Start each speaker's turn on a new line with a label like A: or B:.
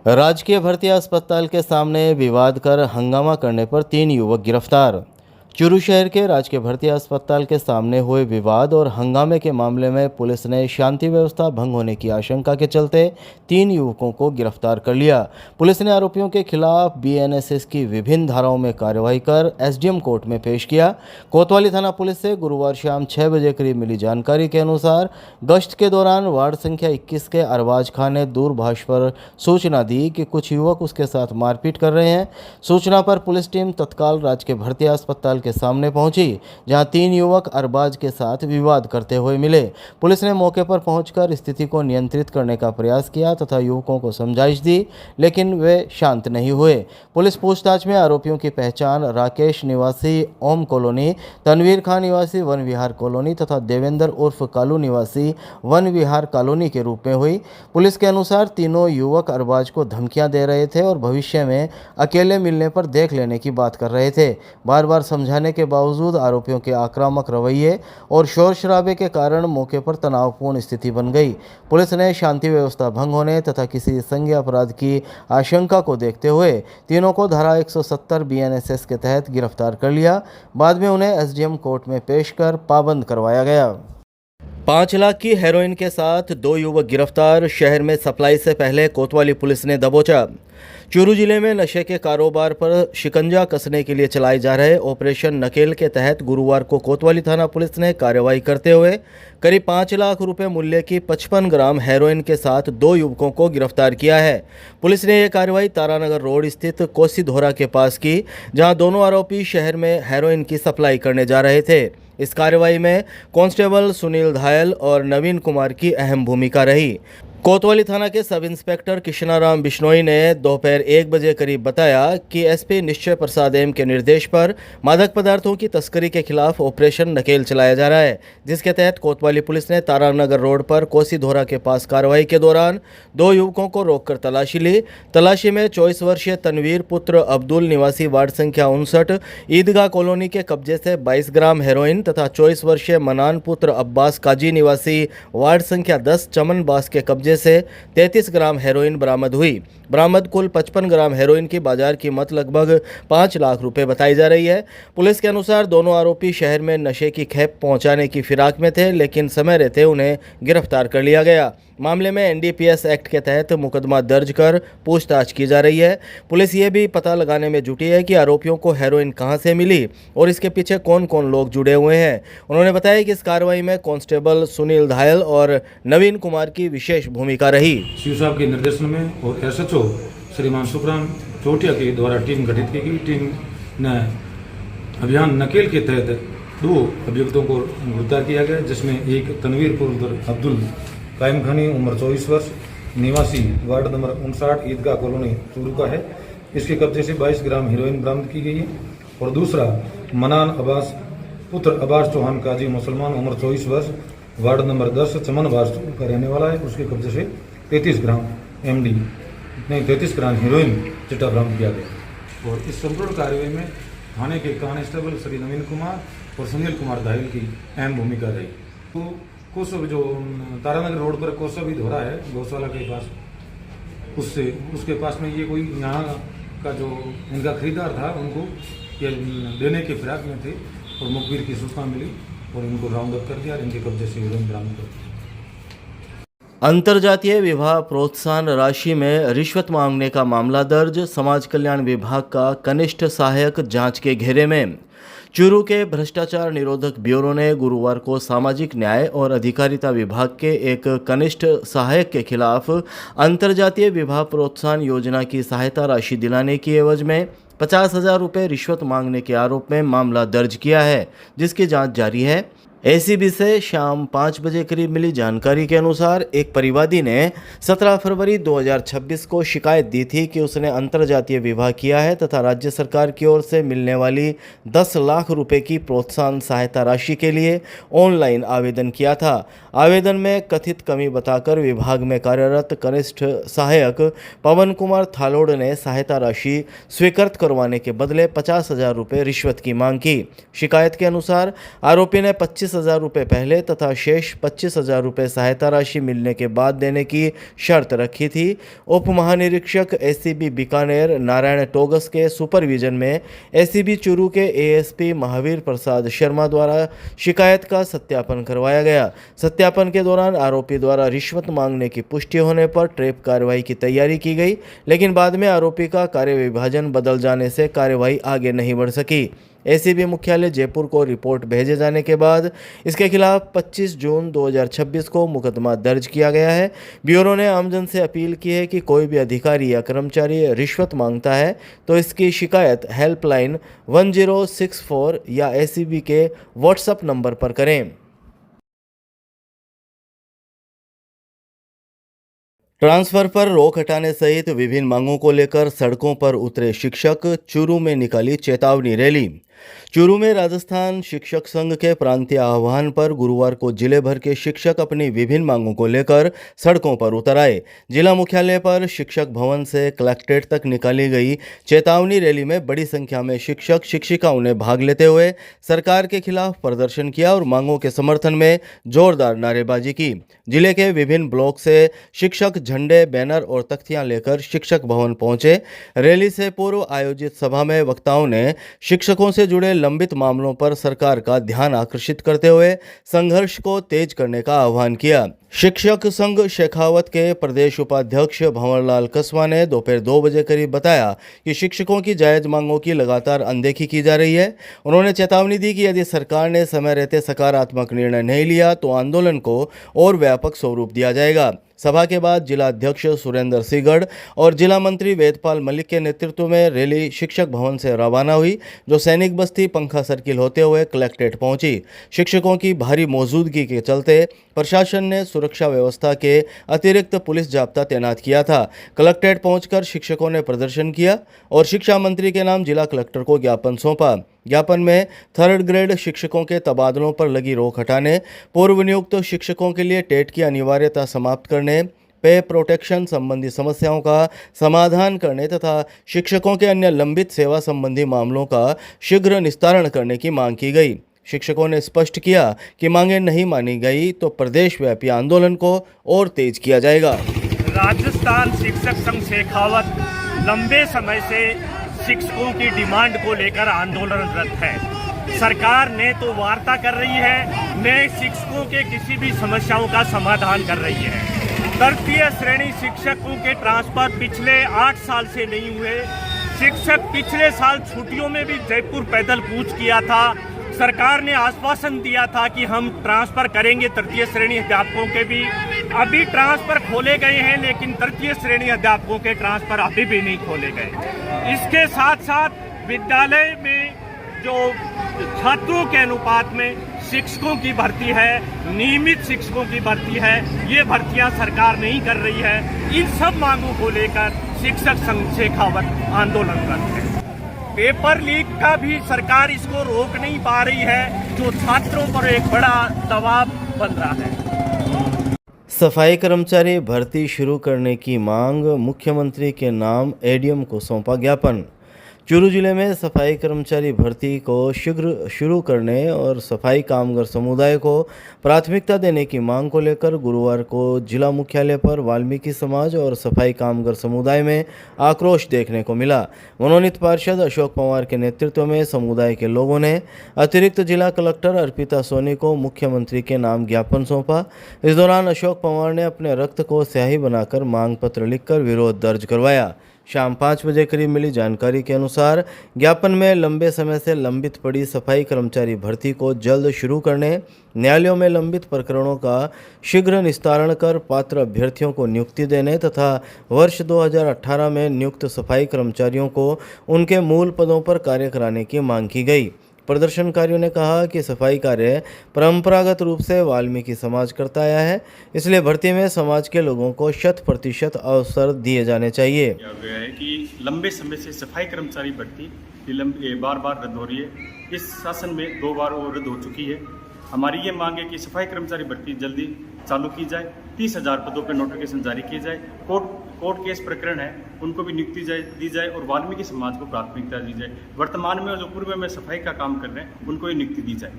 A: राजकीय भर्ती अस्पताल के सामने विवाद कर हंगामा करने पर 3 युवक गिरफ्तार। चूरू शहर के राजकीय भर्ती अस्पताल के सामने हुए विवाद और हंगामे के मामले में पुलिस ने शांति व्यवस्था भंग होने की आशंका के चलते 3 युवकों को गिरफ्तार कर लिया। पुलिस ने आरोपियों के खिलाफ बीएनएसएस की विभिन्न धाराओं में कार्रवाई कर एसडीएम कोर्ट में पेश किया। कोतवाली थाना पुलिस से गुरुवार शाम 6 बजे करीब मिली जानकारी के अनुसार गश्त के दौरान वार्ड संख्या 21 के अरबाज खान ने दूरभाष पर सूचना दी कि कुछ युवक उसके साथ मारपीट कर रहे हैं। सूचना पर पुलिस टीम तत्काल राजकीय भर्ती अस्पताल के सामने पहुंची, जहां 3 युवक अरबाज के साथ विवाद करते हुए मिले। पुलिस ने मौके पर पहुंचकर स्थिति को नियंत्रित करने का प्रयास किया तथा युवकों को समझाइश दी, लेकिन वे शांत नहीं हुए। पुलिस पूछताछ में आरोपियों की पहचान राकेश निवासी ओम कॉलोनी, तनवीर खान निवासी वन विहार कॉलोनी तथा देवेंद्र उर्फ कालू निवासी वन विहार कॉलोनी के रूप में हुई। पुलिस के अनुसार तीनों युवक अरबाज को धमकियां दे रहे थे और भविष्य में अकेले मिलने पर देख लेने की बात कर रहे थे। बार बार समझाने के बावजूद आरोपियों के आक्रामक रवैये और शोर शराबे के कारण मौके पर तनावपूर्ण स्थिति बन गई। पुलिस ने शांति व्यवस्था भंग होने तथा किसी संज्ञेय अपराध की आशंका को देखते हुए तीनों को धारा 170 बीएनएसएस के तहत गिरफ्तार कर लिया। बाद में उन्हें एसडीएम कोर्ट में पेश कर पाबंद करवाया गया। 5 लाख की हेरोइन के साथ 2 युवक गिरफ्तार। शहर में सप्लाई से पहले कोतवाली पुलिस ने दबोचा। चूरू जिले में नशे के कारोबार पर शिकंजा कसने के लिए चलाए जा रहे ऑपरेशन नकेल के तहत गुरुवार को कोतवाली थाना पुलिस ने कार्रवाई करते हुए करीब 5 लाख रुपए मूल्य की 55 ग्राम हेरोइन के साथ 2 युवकों को गिरफ्तार किया है। पुलिस ने यह कार्रवाई तारानगर रोड स्थित कोसी धोरा के पास की, जहां दोनों आरोपी शहर में हेरोइन की सप्लाई करने जा रहे थे। इस कार्रवाई में कांस्टेबल सुनील धायल और नवीन कुमार की अहम भूमिका रही। कोतवाली थाना के सब इंस्पेक्टर कृष्णाराम बिश्नोई ने दोपहर 1 बजे करीब बताया कि एसपी निश्चय प्रसाद एम के निर्देश पर मादक पदार्थों की तस्करी के खिलाफ ऑपरेशन नकेल चलाया जा रहा है, जिसके तहत कोतवाली पुलिस ने तारानगर रोड पर कोसी धोरा के पास कार्रवाई के दौरान 2 युवकों को रोककर तलाशी ली। तलाशी में 24 वर्षीय तनवीर पुत्र अब्दुल निवासी वार्ड संख्या 59 ईदगाह कॉलोनी के कब्जे से 22 ग्राम हेरोइन तथा 24 वर्षीय मनान पुत्र अब्बास काजी निवासी वार्ड संख्या 10 चमन बास के कब्जे से 33 ग्राम हेरोइन बरामद हुई। बरामद कुल 55 ग्राम हेरोइन की बाजार कीमत लगभग 5 लाख रुपए बताई जा रही है। पुलिस के अनुसार दोनों आरोपी शहर में नशे की खेप पहुंचाने की फिराक में थे, लेकिन समय रहते उन्हें गिरफ्तार कर लिया गया। मामले में एनडीपीएस एक्ट के तहत मुकदमा दर्ज कर पूछताछ की जा रही है। पुलिस ये भी पता लगाने में जुटी है कि आरोपियों को हेरोइन कहां से मिली और इसके पीछे कौन कौन लोग जुड़े हुए हैं। उन्होंने बताया कि इस कार्रवाई में कांस्टेबल सुनील धायल और नवीन कुमार की विशेष भूमिका रही।
B: सीओ साहब के निर्देशन में और एसएचओ श्रीमान सुखराम चौटिया के द्वारा टीम गठित की गई। टीम ने अभियान नकेल के तहत 2 अभियुक्तों को गिरफ्तार किया गया, जिसमें एक तनवीर पुत्र अब्दुल कायम खानी उम्र 24 वर्ष निवासी वार्ड नंबर 59 ईदगाह कॉलोनी चूरू का है। इसके कब्जे से 22 ग्राम हेरोइन बरामद की गई है। और दूसरा मनान अब्बास पुत्र अब्बास चौहान काजी मुसलमान उम्र 24 वर्ष वार्ड नंबर 10 चमन बास का रहने वाला है। उसके कब्जे से 33 ग्राम हेरोइन चिट्टा बरामद किया गया। और इस संपूर्ण कार्रवाई में थाने के कांस्टेबल श्री नवीन कुमार और सुनील कुमार धायल की अहम भूमिका रही। तो कोसो जो तारानगर रोड पर कोसो भी धोरा है गौशाला के पास, उसके पास में ये कोई यहाँ का जो इनका खरीदार था, उनको ये देने के फिराक में थे और मुखबिर की सूचना मिली और इनको राउंड अप कर दिया और इनके कब्जे से हेरोइन बरामद कर दिया।
A: अंतर्जातीय विवाह प्रोत्साहन राशि में रिश्वत मांगने का मामला दर्ज। समाज कल्याण विभाग का कनिष्ठ सहायक जांच के घेरे में। चूरू के भ्रष्टाचार निरोधक ब्यूरो ने गुरुवार को सामाजिक न्याय और अधिकारिता विभाग के एक कनिष्ठ सहायक के खिलाफ अंतर्जातीय विवाह प्रोत्साहन योजना की सहायता राशि दिलाने की एवज में 50,000 रुपये रिश्वत मांगने के आरोप में मामला दर्ज किया है, जिसकी जांच जारी है। एसीबी से शाम 5 बजे करीब मिली जानकारी के अनुसार एक परिवादी ने 17 फरवरी 2026 को शिकायत दी थी कि उसने अंतर्जातीय विवाह किया है तथा राज्य सरकार की ओर से मिलने वाली 10 लाख रुपए की प्रोत्साहन सहायता राशि के लिए ऑनलाइन आवेदन किया था। आवेदन में कथित कमी बताकर विभाग में कार्यरत कनिष्ठ सहायक पवन कुमार थालोड़ ने सहायता राशि स्वीकृत करवाने के बदले 50,000 रुपये रिश्वत की मांग की। शिकायत के अनुसार आरोपी ने 25 25,000 रुपये पहले तथा शेष 25,000 रुपये सहायता राशि मिलने के बाद देने की शर्त रखी थी। उप महानिरीक्षक एसीबी बीकानेर नारायण टोगस के सुपरविजन में एसीबी चूरू के एएसपी महावीर प्रसाद शर्मा द्वारा शिकायत का सत्यापन करवाया गया। सत्यापन के दौरान आरोपी द्वारा रिश्वत मांगने की पुष्टि होने पर ट्रैप कार्रवाई की तैयारी की गई, लेकिन बाद में आरोपी का कार्य विभाजन बदल जाने से कार्रवाई आगे नहीं बढ़ सकी। एसीबी मुख्यालय जयपुर को रिपोर्ट भेजे जाने के बाद इसके खिलाफ 25 जून 2026 को मुकदमा दर्ज किया गया है। ब्यूरो ने आमजन से अपील की है कि कोई भी अधिकारी या कर्मचारी रिश्वत मांगता है तो इसकी शिकायत हेल्पलाइन 1064 या एसीबी के व्हाट्सएप नंबर पर करें। ट्रांसफर पर रोक हटाने सहित विभिन्न मांगों को लेकर सड़कों पर उतरे शिक्षक, चूरू में निकाली चेतावनी रैली। चूरू में राजस्थान शिक्षक संघ के प्रांतीय आह्वान पर गुरुवार को जिले भर के शिक्षक अपनी विभिन्न मांगों को लेकर सड़कों पर उतर आए। जिला मुख्यालय पर शिक्षक भवन से कलेक्ट्रेट तक निकाली गई चेतावनी रैली में बड़ी संख्या में शिक्षक शिक्षिकाओं ने भाग लेते हुए सरकार के खिलाफ प्रदर्शन किया और मांगों के समर्थन में जोरदार नारेबाजी की। जिले के विभिन्न ब्लॉक से शिक्षक झंडे, बैनर और तख्तियां लेकर शिक्षक भवन पहुंचे। रैली से पूर्व आयोजित सभा में वक्ताओं ने शिक्षकों से जुड़े लंबित मामलों पर सरकार का ध्यान आकर्षित करते हुए संघर्ष को तेज करने का आह्वान किया। शिक्षक संघ शेखावत के प्रदेश उपाध्यक्ष भंवरलाल कसवा ने दोपहर 2 बजे करीब बताया कि शिक्षकों की जायज मांगों की लगातार अनदेखी की जा रही है। उन्होंने चेतावनी दी कि यदि सरकार ने समय रहते सकारात्मक निर्णय नहीं लिया तो आंदोलन को और व्यापक स्वरूप दिया जाएगा। सभा के बाद जिला अध्यक्ष सुरेंद्र सिगड़ और जिला मंत्री वेदपाल मलिक के नेतृत्व में रैली शिक्षक भवन से रवाना हुई, जो सैनिक बस्ती पंखा सर्किल होते हुए कलेक्ट्रेट पहुंची। शिक्षकों की भारी मौजूदगी के चलते प्रशासन ने सुरक्षा व्यवस्था के अतिरिक्त पुलिस जाब्ता तैनात किया था। कलेक्ट्रेट पहुंचकर शिक्षकों ने प्रदर्शन किया और शिक्षा मंत्री के नाम जिला कलेक्टर को ज्ञापन सौंपा। ज्ञापन में 3rd ग्रेड शिक्षकों के तबादलों पर लगी रोक हटाने, पूर्व नियुक्त शिक्षकों के लिए टेट की अनिवार्यता समाप्त करने, पे प्रोटेक्शन संबंधी समस्याओं का समाधान करने तथा शिक्षकों के अन्य लंबित सेवा संबंधी मामलों का शीघ्र निस्तारण करने की मांग की गई। शिक्षकों ने स्पष्ट किया कि मांगें नहीं मानी गई तो प्रदेशव्यापी आंदोलन को और तेज किया जाएगा।
C: राजस्थान शिक्षक संघ शेखावत लंबे समय से शिक्षकों की डिमांड को लेकर आंदोलनरत है। सरकार ने तो वार्ता कर रही है, नए शिक्षकों के किसी भी समस्याओं का समाधान कर रही है। तृतीय श्रेणी शिक्षकों के ट्रांसफर पिछले 8 साल से नहीं हुए। शिक्षक पिछले साल छुट्टियों में भी जयपुर पैदल कूच किया था। सरकार ने आश्वासन दिया था कि हम ट्रांसफर करेंगे तृतीय श्रेणी अध्यापकों के भी। अभी ट्रांसफर खोले गए हैं, लेकिन तृतीय श्रेणी अध्यापकों के ट्रांसफर अभी भी नहीं खोले गए। इसके साथ साथ विद्यालय में जो छात्रों के अनुपात में शिक्षकों की भर्ती है, नियमित शिक्षकों की भर्ती है, ये भर्तियां सरकार नहीं कर रही है। इन सब मांगों को लेकर शिक्षक संघ शेखावत आंदोलनरत है। पेपर लीक का भी सरकार इसको रोक नहीं पा रही है, जो छात्रों पर एक बड़ा दबाव बन रहा है।
A: सफाई कर्मचारी भर्ती शुरू करने की मांग, मुख्यमंत्री के नाम एडीएम को सौंपा ज्ञापन। चूरू जिले में सफाई कर्मचारी भर्ती को शीघ्र शुरू करने और सफाई कामगार समुदाय को प्राथमिकता देने की मांग को लेकर गुरुवार को जिला मुख्यालय पर वाल्मीकि समाज और सफाई कामगार समुदाय में आक्रोश देखने को मिला। मनोनीत पार्षद अशोक पवार के नेतृत्व में समुदाय के लोगों ने अतिरिक्त जिला कलेक्टर अर्पिता सोनी को मुख्यमंत्री के नाम ज्ञापन सौंपा। इस दौरान अशोक पवार ने अपने रक्त को स्याही बनाकर मांग पत्र लिखकर विरोध दर्ज करवाया। शाम 5 बजे करीब मिली जानकारी के अनुसार ज्ञापन में लंबे समय से लंबित पड़ी सफाई कर्मचारी भर्ती को जल्द शुरू करने, न्यायालयों में लंबित प्रकरणों का शीघ्र निस्तारण कर पात्र अभ्यर्थियों को नियुक्ति देने तथा वर्ष 2018 में नियुक्त सफाई कर्मचारियों को उनके मूल पदों पर कार्य कराने की मांग की गई। प्रदर्शनकारियों ने कहा कि सफाई कार्य परंपरागत रूप से वाल्मीकि समाज करता आया है, इसलिए भर्ती में समाज के लोगों को 100% अवसर दिए जाने चाहिए।
D: किया गया है कि लंबे समय से सफाई कर्मचारी भर्ती बार बार रद्द हो रही है। इस शासन में 2 बार वो रद्द हो चुकी है। हमारी ये मांग है कि सफाई कर्मचारी भर्ती जल्दी चालू की जाए, 30,000 पदों पर नोटिफिकेशन जारी किए जाए, कोर्ट केस प्रकरण है उनको भी नियुक्ति दी जाए और वाल्मीकि समाज को प्राथमिकता दी जाए। वर्तमान में जो पूर्व में सफाई का काम कर रहे हैं उनको ही नियुक्ति दी जाए।